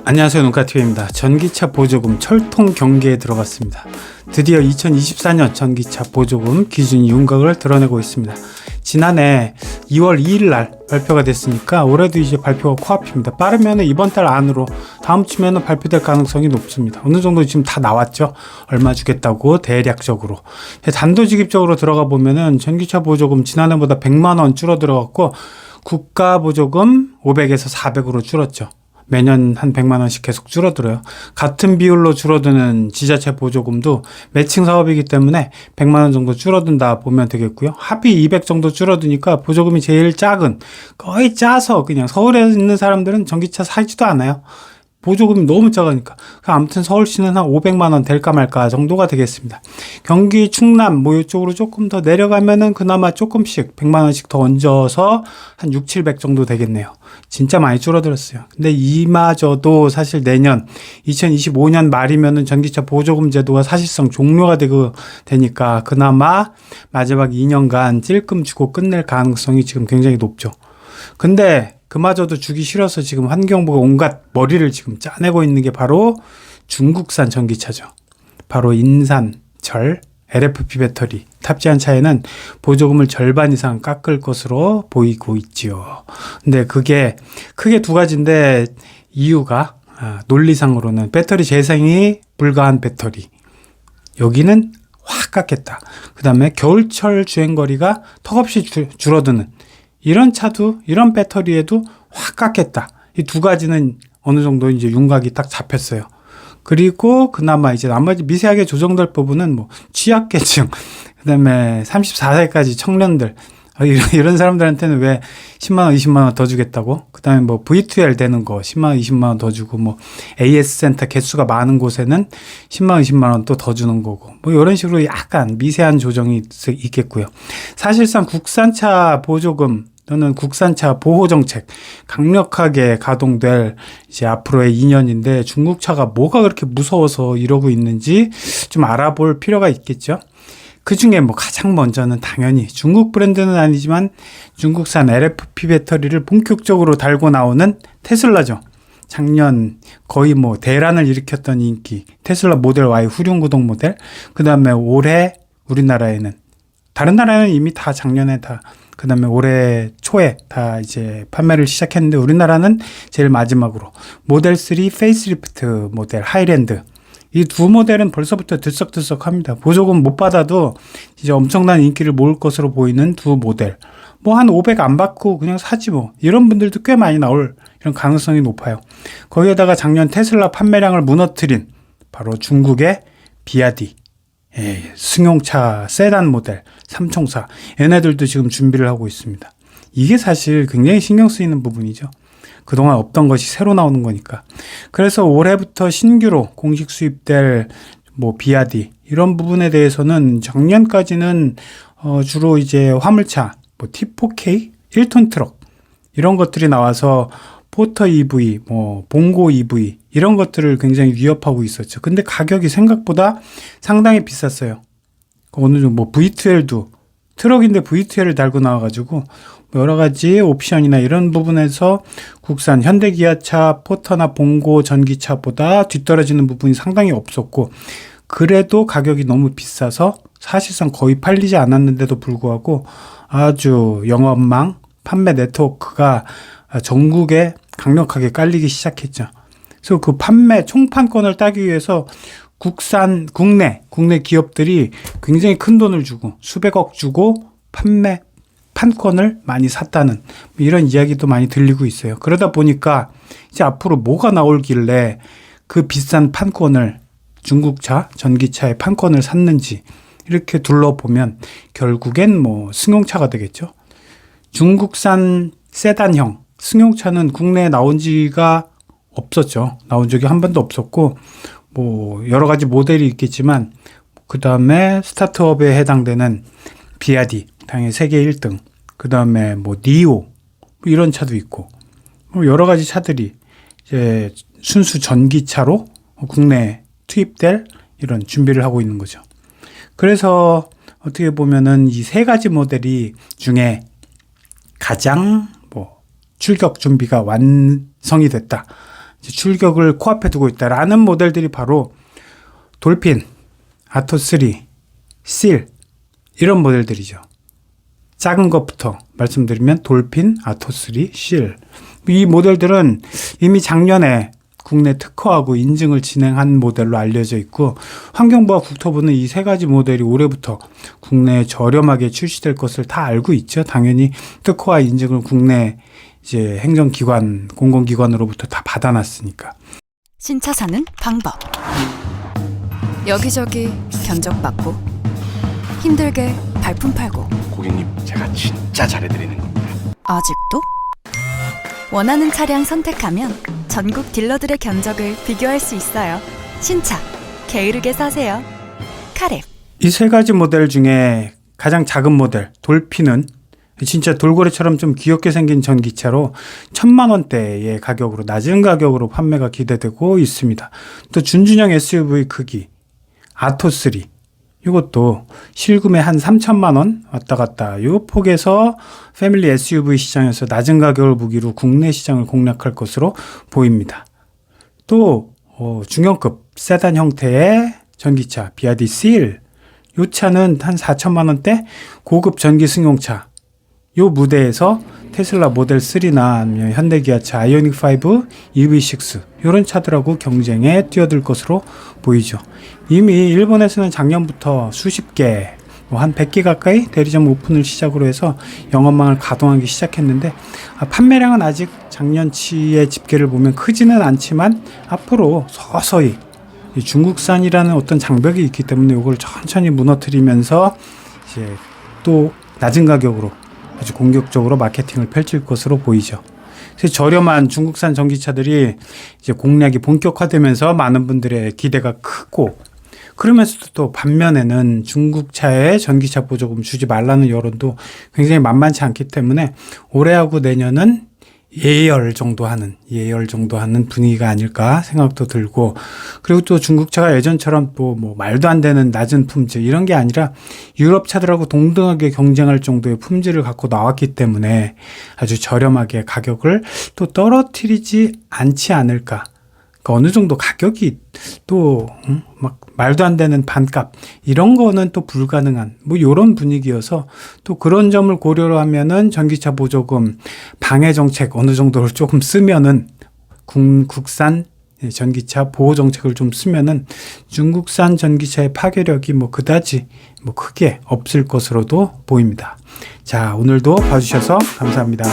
안녕하세요, 눈카TV입니다. 전기차 보조금 철통 경계에 들어갔습니다. 드디어 2024년 전기차 보조금 기준 윤곽을 드러내고 있습니다. 지난해 2월 2일 날 발표가 됐으니까 올해도 이제 발표가 코앞입니다. 빠르면 이번 달 안으로 다음 주면 발표될 가능성이 높습니다. 어느 정도 지금 다 나왔죠. 얼마 주겠다고 대략적으로. 단도직입적으로 들어가 보면은 전기차 보조금 지난해보다 100만 원 줄어들어갔고 국가 보조금 500에서 400으로 줄었죠. 매년 한 100만 원씩 계속 줄어들어요. 같은 비율로 줄어드는 지자체 보조금도 매칭 사업이기 때문에 100만 원 정도 줄어든다 보면 되겠고요. 합의 200 정도 줄어드니까 보조금이 제일 작은, 거의 짜서 그냥 서울에 있는 사람들은 전기차 사지도 않아요. 보조금이 너무 작으니까. 아무튼 서울시는 한 500만 원 될까 말까 정도가 되겠습니다. 경기, 충남 뭐 이쪽으로 조금 더 내려가면은 그나마 조금씩 100만 원씩 더 얹어서 한 6, 700 정도 되겠네요. 진짜 많이 줄어들었어요. 근데 이마저도 사실 내년 2025년 말이면은 전기차 보조금 제도가 사실상 종료가 되니까 그나마 마지막 2년간 찔끔 주고 끝낼 가능성이 지금 굉장히 높죠. 근데 그마저도 주기 싫어서 지금 환경부가 온갖 머리를 지금 짜내고 있는 게 바로 중국산 전기차죠. 바로 인산철 LFP 배터리 탑재한 차에는 보조금을 절반 이상 깎을 것으로 보이고 있지요. 근데 그게 크게 두 가지인데 이유가 논리상으로는 배터리 재생이 불가한 배터리. 여기는 확 깎겠다. 그 다음에 겨울철 주행거리가 턱없이 줄어드는 이런 차도, 이런 배터리에도 확 깎겠다. 이 두 가지는 어느 정도 이제 윤곽이 딱 잡혔어요. 그리고 그나마 이제 나머지 미세하게 조정될 부분은 뭐 취약계층, 그 다음에 34세까지 청년들, 이런 사람들한테는 왜 10만원, 20만원 더 주겠다고? 그 다음에 뭐 V2L 되는 거 10만원, 20만원 더 주고, 뭐 AS 센터 개수가 많은 곳에는 10만원, 20만원 또 더 주는 거고, 뭐 이런 식으로 약간 미세한 조정이 있겠고요. 사실상 국산차 보조금 또는 국산차 보호정책 강력하게 가동될 이제 앞으로의 2년인데 중국차가 뭐가 그렇게 무서워서 이러고 있는지 좀 알아볼 필요가 있겠죠. 그 중에 뭐 가장 먼저는 당연히 중국 브랜드는 아니지만 중국산 LFP 배터리를 본격적으로 달고 나오는 테슬라죠. 작년 거의 뭐 대란을 일으켰던 인기 테슬라 모델 Y 후륜구동 모델. 그 다음에 올해 우리나라에는, 다른 나라는 이미 다 작년에 다, 그 다음에 올해 초에 다 이제 판매를 시작했는데 우리나라는 제일 마지막으로 모델 3 페이스리프트 모델 하이랜드, 이 두 모델은 벌써부터 들썩들썩합니다. 보조금 못 받아도 이제 엄청난 인기를 모을 것으로 보이는 두 모델. 뭐 한 500 안 받고 그냥 사지 뭐. 이런 분들도 꽤 많이 나올 이런 가능성이 높아요. 거기에다가 작년 테슬라 판매량을 무너뜨린 바로 중국의 비아디. 승용차 세단 모델 3총사. 얘네들도 지금 준비를 하고 있습니다. 이게 사실 굉장히 신경 쓰이는 부분이죠. 그동안 없던 것이 새로 나오는 거니까. 그래서 올해부터 신규로 공식 수입될 뭐 비아디 이런 부분에 대해서는 작년까지는 주로 이제 화물차 뭐 T4K 1톤 트럭 이런 것들이 나와서 포터 EV, 뭐 봉고 EV 이런 것들을 굉장히 위협하고 있었죠. 근데 가격이 생각보다 상당히 비쌌어요. 어느 정도 뭐 V2L도 트럭인데 V2L을 달고 나와가지고 여러 가지 옵션이나 이런 부분에서 국산 현대기아차, 포터나 봉고 전기차보다 뒤떨어지는 부분이 상당히 없었고, 그래도 가격이 너무 비싸서 사실상 거의 팔리지 않았는데도 불구하고 아주 영업망, 판매 네트워크가 전국에 강력하게 깔리기 시작했죠. 그래서 그 판매 총판권을 따기 위해서 국내 기업들이 굉장히 큰 돈을 주고 수백억 주고 판매 판권을 많이 샀다는 이런 이야기도 많이 들리고 있어요. 그러다 보니까 이제 앞으로 뭐가 나올길래 그 비싼 판권을 중국차, 전기차의 판권을 샀는지 이렇게 둘러보면 결국엔 뭐 승용차가 되겠죠. 중국산 세단형 승용차는 국내에 나온 지가 없었죠. 나온 적이 한 번도 없었고, 뭐 여러 가지 모델이 있겠지만 그 다음에 스타트업에 해당되는 비아디 당연히 세계 1등, 그 다음에 뭐 니오 이런 차도 있고, 뭐 여러 가지 차들이 이제 순수 전기차로 국내에 투입될 이런 준비를 하고 있는 거죠. 그래서 어떻게 보면은 이 세 가지 모델이 중에 가장 뭐 출격 준비가 완성이 됐다. 출격을 코앞에 두고 있다라는 모델들이 바로 돌핀, 아토3, 실 이런 모델들이죠. 작은 것부터 말씀드리면 돌핀, 아토3, 실. 이 모델들은 이미 작년에 국내 특허하고 인증을 진행한 모델로 알려져 있고 환경부와 국토부는 이 세 가지 모델이 올해부터 국내에 저렴하게 출시될 것을 다 알고 있죠. 당연히 특허와 인증을 국내 이제 행정기관, 공공기관으로부터 다 받아놨으니까. 신차 사는 방법. 여기저기 견적받고 힘들게 발품 팔고 고객님, 제가 진짜 잘해드리는 겁니다. 아직도? 원하는 차량 선택하면 전국 딜러들의 견적을 비교할 수 있어요. 신차, 게으르게 사세요. 카랩. 이 세 가지 모델 중에 가장 작은 모델 돌핀은 진짜 돌고래처럼 좀 귀엽게 생긴 전기차로 1,000만 원대의 가격으로 낮은 가격으로 판매가 기대되고 있습니다. 또 준준형 SUV 크기 아토3 이것도 실금에 한 3천만 원 왔다 갔다 이 폭에서 패밀리 SUV 시장에서 낮은 가격을 무기로 국내 시장을 공략할 것으로 보입니다. 또 중형급 세단 형태의 전기차 비아디 실 이 차는 한 4천만 원대 고급 전기 승용차 이 무대에서 테슬라 모델 3나 아니면 현대기아차 아이오닉 5, EV6 이런 차들하고 경쟁에 뛰어들 것으로 보이죠. 이미 일본에서는 작년부터 수십 개, 한 100개 가까이 대리점 오픈을 시작으로 해서 영업망을 가동하기 시작했는데 판매량은 아직 작년치의 집계를 보면 크지는 않지만 앞으로 서서히 중국산이라는 어떤 장벽이 있기 때문에 이걸 천천히 무너뜨리면서 이제 또 낮은 가격으로 아주 공격적으로 마케팅을 펼칠 것으로 보이죠. 그래서 저렴한 중국산 전기차들이 이제 공략이 본격화되면서 많은 분들의 기대가 크고 그러면서도 또 반면에는 중국차에 전기차 보조금 주지 말라는 여론도 굉장히 만만치 않기 때문에 올해하고 내년은 예열 정도 하는 분위기가 아닐까 생각도 들고 그리고 또 중국차가 예전처럼 또 뭐 말도 안 되는 낮은 품질 이런 게 아니라 유럽 차들하고 동등하게 경쟁할 정도의 품질을 갖고 나왔기 때문에 아주 저렴하게 가격을 또 떨어뜨리지 않지 않을까. 그러니까 어느 정도 가격이 또 막 말도 안 되는 반값 이런 거는 또 불가능한 뭐 이런 분위기여서 또 그런 점을 고려를 하면은 전기차 보조금 방해 정책 어느 정도를 조금 쓰면은 국산 전기차 보호 정책을 좀 쓰면은 중국산 전기차의 파괴력이 뭐 그다지 뭐 크게 없을 것으로도 보입니다. 자, 오늘도 봐주셔서 감사합니다.